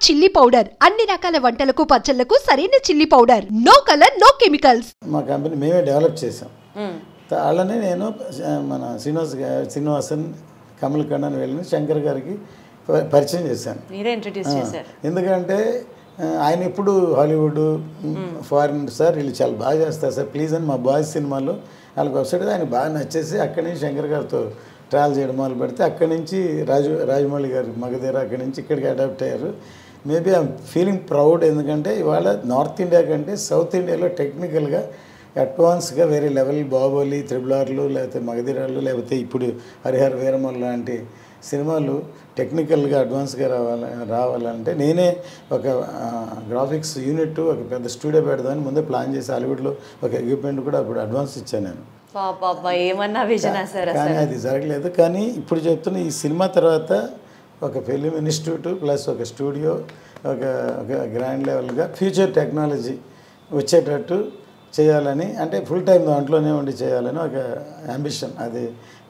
Chilli powder అన్ని రకాల వంటలకు పచ్చళ్లకు సరైన chilli powder. No colour no chemicals. మా కంపెనీ మేమే డెవలప్ చేసాం. అలానే నేను మన శ్రీనివాసన్ కమల్ కన్నన్ వెళ్ళిన శంకర్ గారికి పరిచయం చేశాను. ఎందుకంటే ఆయన ఇప్పుడు హాలీవుడ్ ఫారిన్ సార్ వీళ్ళు చాలా బాగా చేస్తారు సార్ ప్లీజ్ అని మా బాయ్స్ సినిమాలో వాళ్ళకి వెబ్సైట్ ఆయన బాగా నచ్చేసి అక్కడి నుంచి శంకర్ గారితో ట్రావెల్ చేయడం మొదలు పెడితే అక్కడి నుంచి రాజమౌళి గారి మగధీర అక్కడి నుంచి ఇక్కడికి అడాప్ట్ అయ్యారు. Maybe I'm feeling proud. ఎందుకంటే ఇవాళ నార్త్ ఇండియా కంటే సౌత్ ఇండియాలో టెక్నికల్గా అడ్వాన్స్గా వేరే లెవెల్ బాహుబలి, త్రిబులార్లు, లేకపోతే మగధీరాలు, లేకపోతే ఇప్పుడు హరిహర వీరమల్ లాంటి సినిమాలు టెక్నికల్గా అడ్వాన్స్గా రావాలంటే నేనే ఒక గ్రాఫిక్స్ యూనిట్ ఒక పెద్ద స్టూడియో పెడదామని ముందే ప్లాన్ చేసి హాలీవుడ్లో ఒక ఎక్విప్మెంట్ కూడా అప్పుడు అడ్వాన్స్ ఇచ్చాను నేను. కానీ అది జరగలేదు. కానీ ఇప్పుడు చెప్తున్న ఈ సినిమా తర్వాత ఒక ఫిలిం ఇన్స్టిట్యూట్ ప్లస్ ఒక స్టూడియో ఒక గ్రాండ్ లెవెల్గా ఫ్యూచర్ టెక్నాలజీ వచ్చేటట్టు చేయాలని, అంటే ఫుల్ టైం దాంట్లోనే ఉండి చేయాలని ఒక అంబిషన్. అది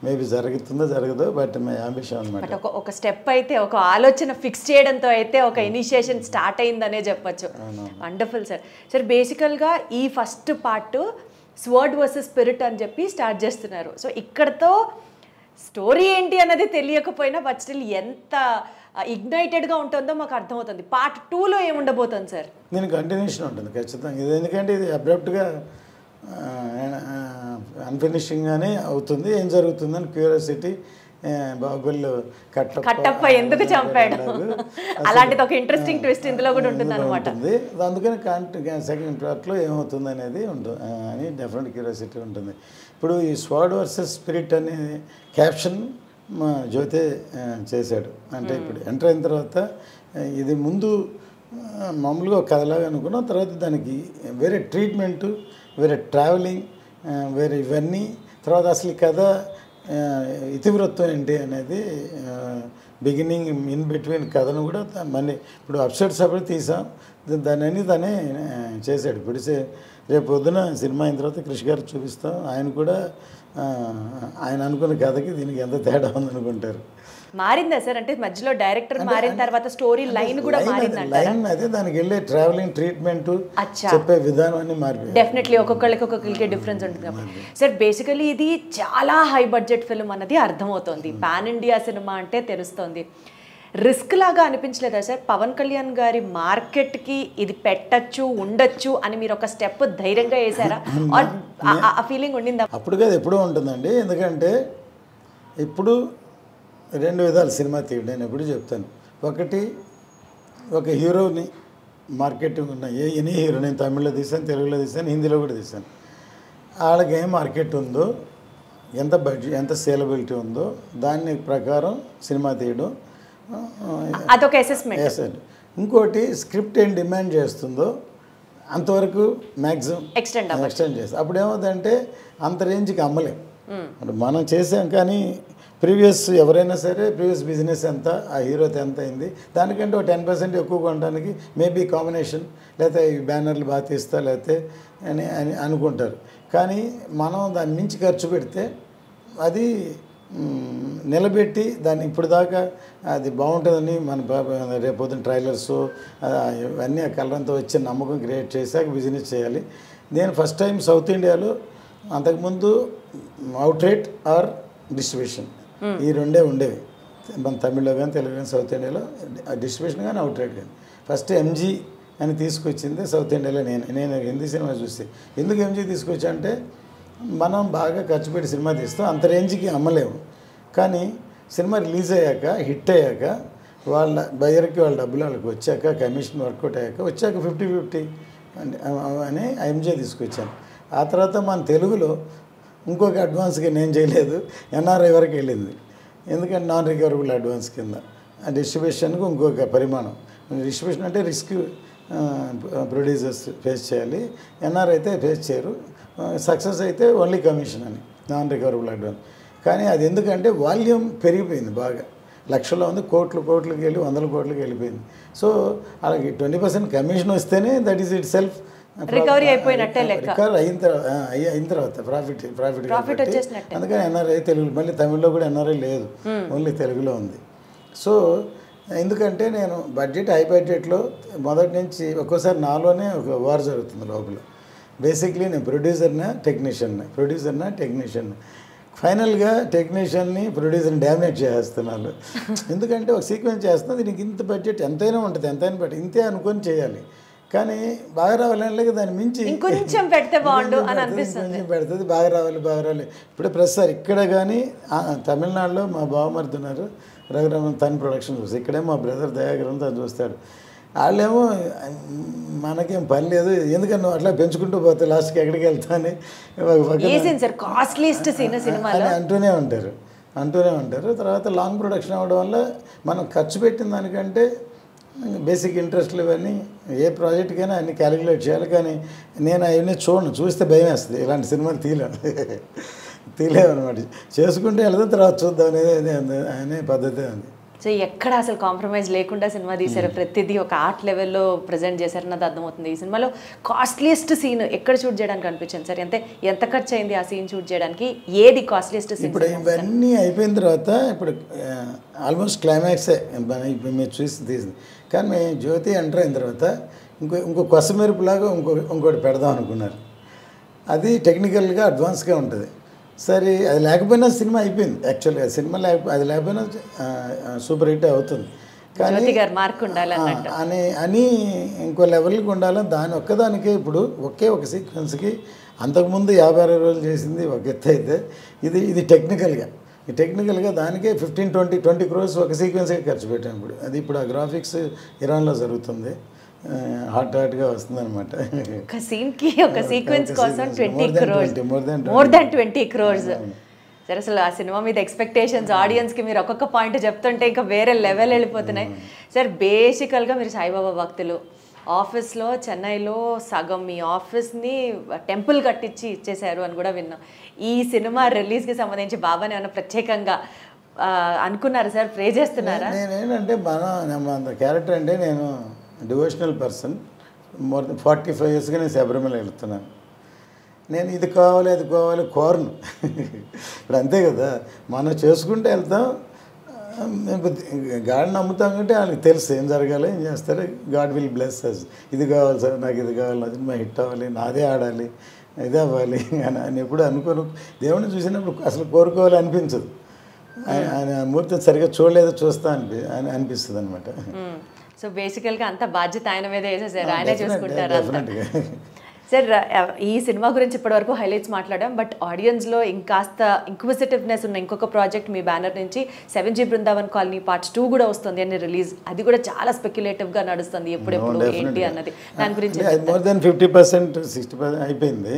మేబీ జరుగుతుందో జరగదో బట్ మై అంబిషన్ అనమాట. ఒక స్టెప్ అయితే ఒక ఆలోచన ఫిక్స్ చేయడంతో అయితే ఒక ఇనిషియేషన్ స్టార్ట్ అయిందనే చెప్పచ్చు. Wonderful sir. సార్ బేసికల్గా ఈ first part sword versus spirit అని చెప్పి స్టార్ట్ చేస్తున్నారు. సో ఇక్కడతో స్టోరీ ఏంటి అన్నది తెలియకపోయినా బట్ స్టిల్ ఎంత ఇగ్నైటెడ్గా ఉంటుందో మాకు అర్థమవుతుంది. పార్ట్ 2లో ఏముండబోతుంది సార్? దీని కంటిన్యూషన్ ఉంటుంది ఖచ్చితంగా. ఇది ఎందుకంటే ఇది అబ్రప్ట్గా అన్ఫినిషింగ్గానే అవుతుంది. ఏం జరుగుతుందని క్యూరియాసిటీ. బాహుబలిలో కట్టప్ప ఎందుకు చంపాడు అలాంటిది ఒక ఇంట్రెస్టింగ్ ట్విస్ట్ ఇందులో కూడా ఉంటుంది అనమాట. అందుకని సెకండ్ పార్ట్లో ఏమవుతుంది అనేది ఉంటుంది అని డెఫినెట్ క్యూరియాసిటీ ఉంటుంది. ఇప్పుడు ఈ స్వర్డ్ వర్సెస్ స్పిరిట్ అనే క్యాప్షన్ మా జ్యోతే చేశాడు. అంటే ఇప్పుడు ఎంటర్ అయిన తర్వాత ఇది ముందు మామూలుగా ఒక కథలాగా అనుకున్నాం, తర్వాత దానికి వేరే ట్రీట్మెంటు, వేరే ట్రావెలింగ్, వేరే ఇవన్నీ, తర్వాత అసలు ఈ కథ ఇతివృత్తం ఏంటి అనేది బిగినింగ్ ఇన్ బిట్వీన్ కథను కూడా మళ్ళీ ఇప్పుడు అప్సెట్స్ అప్పుడు తీసాం. దాన్ని తనే చేశాడు. ఇప్పుడు రేపు పొద్దున సినిమా అయిన తర్వాత కృషి గారు చూపిస్తాం. ఆయన కూడా ఆయన అనుకున్న కథకి దీనికి ఎంత తేడా ఉందనుకుంటారు. మారిందా సార్? అంటే మధ్యలో డైరెక్టర్ మారిన తర్వాత స్టోరీ లైన్ కూడా మారిందంటారా? లైన్ అదే, దానికి వెళ్ళే ట్రావెలింగ్ ట్రీట్మెంట్ చెప్పే విధానం అన్ని మారిపోయింది. డెఫినెట్లీ ఒక్కొక్కరికి డిఫరెన్స్ ఉంటుంది కాబట్టి. సార్ బేసికలీ ఇది చాలా హై బడ్జెట్ ఫిల్మ్ అన్నది అర్థమవుతుంది. పాన్ ఇండియా సినిమా అంటే తెలుస్తుంది. రిస్క్ లాగా అనిపించలేదా సార్? పవన్ కళ్యాణ్ గారి మార్కెట్కి ఇది పెట్టచ్చు ఉండొచ్చు అని మీరు ఒక స్టెప్ ధైర్యంగా వేసారా? ఆ ఫీలింగ్ ఉండిందా? అప్పుడు కాదు, ఎప్పుడూ ఉంటుందండి. ఎందుకంటే ఇప్పుడు రెండు విధాలు సినిమా తీయండి. నేను ఎప్పుడు చెప్తాను. ఒకటి, ఒక హీరోని మార్కెటింగ్ ఉన్న ఎనీ హీరో, నేను తమిళ్లో తీసాను, తెలుగులో తీసాను, హిందీలో కూడా తీసాను. వాళ్ళకి ఏం మార్కెట్ ఉందో, ఎంత బడ్జెట్, ఎంత సేలబిలిటీ ఉందో దాని ప్రకారం సినిమా తీయడం అదొక అసెస్మెంట్. ఇంకోటి, స్క్రిప్ట్ ఏం డిమాండ్ చేస్తుందో అంతవరకు మ్యాక్సిమం ఎక్స్టెండ్ చేస్తాం. అప్పుడు ఏమవుతుందంటే అంత రేంజ్కి అమ్మలేం. మనం చేసాం కానీ ప్రీవియస్ ఎవరైనా సరే ప్రీవియస్ బిజినెస్ ఎంత, ఆ హీరోతో ఎంత అయింది, దానికంటే ఒక 10% ఎక్కువ కొనడానికి మేబీ కాంబినేషన్, లేకపోతే ఈ బ్యానర్లు బాగా తీస్తా లేకపోతే అని అనుకుంటారు. కానీ మనం దాన్ని మించి ఖర్చు పెడితే అది నిలబెట్టి దాన్ని ఇప్పుడు దాకా అది బాగుంటుందని మన రేపొద్దున ట్రైలర్స్ ఇవన్నీ ఆ కలరంతా వచ్చే నమ్మకం క్రియేట్ చేశాక బిజినెస్ చేయాలి. నేను ఫస్ట్ టైం సౌత్ ఇండియాలో, అంతకుముందు అవుట్రేట్ ఆర్ డిస్ట్రిబ్యూషన్ ఈ రెండే ఉండేవి. మన తమిళ్లో కానీ తెలుగు కానీ సౌత్ ఇండియాలో డిస్ట్రిబ్యూషన్ కానీ అవుట్రేట్ కానీ. ఫస్ట్ ఎంజీ అని తీసుకొచ్చింది సౌత్ ఇండియాలో. నేను హిందీ సినిమా చూసి ఎందుకు ఎంజీ తీసుకొచ్చా అంటే, మనం బాగా ఖర్చు పెట్టి సినిమా తీస్తాం, అంత రేంజ్కి అమ్మలేము. కానీ సినిమా రిలీజ్ అయ్యాక, హిట్ అయ్యాక, వాళ్ళ బయర్కి వాళ్ళ డబ్బులు వాళ్ళకి వచ్చాక, కమిషన్ వర్కౌట్ అయ్యాక వచ్చాక 50-50 అని ఎంజే తీసుకొచ్చాను. ఆ తర్వాత మన తెలుగులో ఇంకొక అడ్వాన్స్గా నేను చేయలేదు, ఎన్ఆర్ఐ వరకు వెళ్ళింది. ఎందుకంటే నాన్ రికవరబుల్ అడ్వాన్స్ కింద ఆ డిస్ట్రిబ్యూషన్కి ఇంకొక పరిమాణం. డిస్ట్రిబ్యూషన్ అంటే రిస్క్ ప్రొడ్యూసర్స్ ఫేస్ చేయాలి, ఎన్ఆర్ అయితే ఫేస్ చేయరు. సక్సెస్ అయితే ఓన్లీ కమిషన్ అని నాన్ రికవరబుల్ అడ్వాన్స్. కానీ అది ఎందుకంటే వాల్యూమ్ పెరిగిపోయింది బాగా, లక్షల్లో ఉంది, కోట్లకి వెళ్ళి 100 కోట్లకి వెళ్ళిపోయింది. సో అలాగే 20% కమిషన్ వస్తేనే that is it self recovery అయిపోయినట్టే లెక్క. రికవరీ అయిన తర్వాత ప్రాఫిట్ వచ్చేసినట్టే. అందుకని ఎన్ఆర్ఐ తెలుగు, మళ్ళీ తమిళ్లో కూడా ఎన్ఆర్ఐ లేదు, ఓన్లీ తెలుగులో ఉంది. సో ఎందుకంటే నేను బడ్జెట్ హై బడ్జెట్లో మొదటి నుంచి ఒక్కోసారి నాలోనే ఒక వార్ జరుగుతుంది లోపల. బేసిక్లీ నేను ప్రొడ్యూసర్నా టెక్నీషియన్ ఫైనల్గా టెక్నీషియన్ని ప్రొడ్యూసర్ని డామినేట్ చేస్తున్నాను. ఎందుకంటే ఒక సీక్వెన్స్ చేస్తున్నా దీనికి ఇంత బడ్జెట్ ఎంతైనా ఉంటుంది, ఎంతైనా బట్టి ఇంతే అనుకొని చేయాలి. కానీ బాగా రావాలని దాన్ని మించి కొంచెం పెడితే బాగుండు అని అనిపిస్తుంది. కొంచెం పెడుతుంది, బాగా రావాలి. ఇప్పుడే ప్రస్తుతం ఇక్కడ కానీ తమిళనాడులో మా బావమరిది ఉన్నారు, రఘురామన్ తన ప్రొడక్షన్ చూసి, ఇక్కడే మా బ్రదర్ దయాకరన్ తను చూస్తాడు. వాళ్ళేమో మనకేం పని లేదు, ఎందుకని నువ్వు అట్లా పెంచుకుంటూ పోతే లాస్ట్కి ఎక్కడికి వెళ్తా అని అంటూనే ఉంటారు. తర్వాత లాంగ్ ప్రొడక్షన్ అవ్వడం వల్ల మనం ఖర్చు పెట్టిన దానికంటే బేసిక్ ఇంట్రెస్ట్లు ఇవన్నీ ఏ ప్రాజెక్ట్కైనా అన్ని క్యాలిక్యులేట్ చేయాలి. కానీ నేను అవన్నీ చూస్తే భయం వేస్తుంది, ఇలాంటి సినిమాలు తీలేమన్నమాట. చేసుకుంటే వెళ్తే తర్వాత చూద్దాం అనే పద్ధతి ఉంది. సో ఎక్కడ అసలు కాంప్రమైజ్ లేకుండా సినిమా తీశారు, ప్రతిదీ ఒక ఆర్ట్ లెవెల్లో ప్రజెంట్ చేశారన్నది అర్థమవుతుంది. ఈ సినిమాలో కాస్ట్లీయెస్ట్ సీన్ ఎక్కడ షూట్ చేయడానికి అనిపించింది సార్? ఎంత ఖర్చు అయింది ఆ సీన్ షూట్ చేయడానికి? ఏది కాస్ట్లీయెస్ట్ సీన్? ఇప్పుడు ఇవన్నీ అయిపోయిన తర్వాత ఇప్పుడు ఆల్మోస్ట్ క్లైమాక్సే ఇప్పుడు మీరు తీసింది. కానీ మేము జ్యోతి ఎంటర్ అయిన తర్వాత ఇంకో కొసమెరుపులాగా ఇంకోటి పెడదాం అనుకున్నారు. అది టెక్నికల్గా అడ్వాన్స్గా ఉంటుంది. సరే అది లేకపోయినా సినిమా అయిపోయింది. యాక్చువల్గా సినిమా అది లేకపోయినా సూపర్ హిట్ అవుతుంది. కానీ అని ఇంకో లెవెల్కి ఉండాలని దాని ఒక్కదానికే ఇప్పుడు ఒక సీక్వెన్స్కి అంతకుముందు 50-60 రోజులు చేసింది ఒక ఎత్తు అయితే ఇది టెక్నికల్గా దానికే 15-20 crores ఒక సీక్వెన్స్కి ఖర్చు పెట్టాను. ఇప్పుడు ఇప్పుడు ఆ గ్రాఫిక్స్ ఇరాన్లో జరుగుతుంది, హాట్గా వస్తుంది అనమాట. ఒక సీన్కి ఒక సీక్వెన్స్ కోసం 20 crores, మోర్ దాన్ 20 crores. సరే, అసలు ఆ సినిమా మీద ఎక్స్పెక్టేషన్స్ ఆడియన్స్కి మీరు ఒక్కొక్క పాయింట్ చెప్తుంటే ఇంకా వేరే లెవెల్ వెళ్ళిపోతున్నాయి సార్. బేసికల్గా మీరు సాయిబాబా భక్తులు, ఆఫీస్లో చెన్నైలో సగం మీ ఆఫీస్ని టెంపుల్ కట్టించి ఇచ్చేశారు అని కూడా విన్నాం. ఈ సినిమా రిలీజ్కి సంబంధించి బాబాని ఏమైనా ప్రత్యేకంగా అనుకున్నారా సార్? ప్రే చేస్తున్నారా? నేనేంటంటే మన క్యారెక్టర్ అంటే నేను డివోషనల్ పర్సన్. మోర్ దెన్ 45 yearsగా నేను శబరిమల వెళ్తున్నాను. నేను ఇది కావాలి అది కావాలి కోరను. ఇప్పుడు అంతే కదా, మనం చేసుకుంటే వెళ్తాం. గాడ్ నమ్ముతాం కంటే వాళ్ళకి తెలుసు ఏం జరగాలి, ఏం చేస్తారు. God will bless us. ఇది కావాలి సార్, నాకు ఇది కావాలి, నా సినిమా హిట్ అవ్వాలి, నాదే ఆడాలి, ఇదే అవ్వాలి అని ఎప్పుడు అనుకోను. దేవుడిని చూసినప్పుడు అసలు కోరుకోవాలి అనిపించదు. ఆయన మూర్తిని సరిగ్గా చూడలేదు, చూస్తా అని అనిపిస్తుంది అనమాట. సో బేసికల్గా అంత బాధ్యత ఆయన మీద వేసేసారు, ఆయనే చూసుకుంటారు సార్. ఈ సినిమా గురించి ఇప్పటివరకు హైలైట్స్ మాట్లాడాం, బట్ ఆడియన్స్లో ఇంకాస్త ఇంక్విజిటివ్నెస్ ఉన్న ఇంకొక ప్రాజెక్ట్ మీ బ్యానర్ నుంచి 7G బృందావన్ కాలనీ Part 2 కూడా వస్తుంది అని రిలీజ్. అది కూడా చాలా స్పెక్యులేటివ్గా నడుస్తుంది, ఎప్పుడెప్పుడు ఏంటి అన్నది. దాని గురించి మోర్ దెన్ 50%, 60% అయిపోయింది.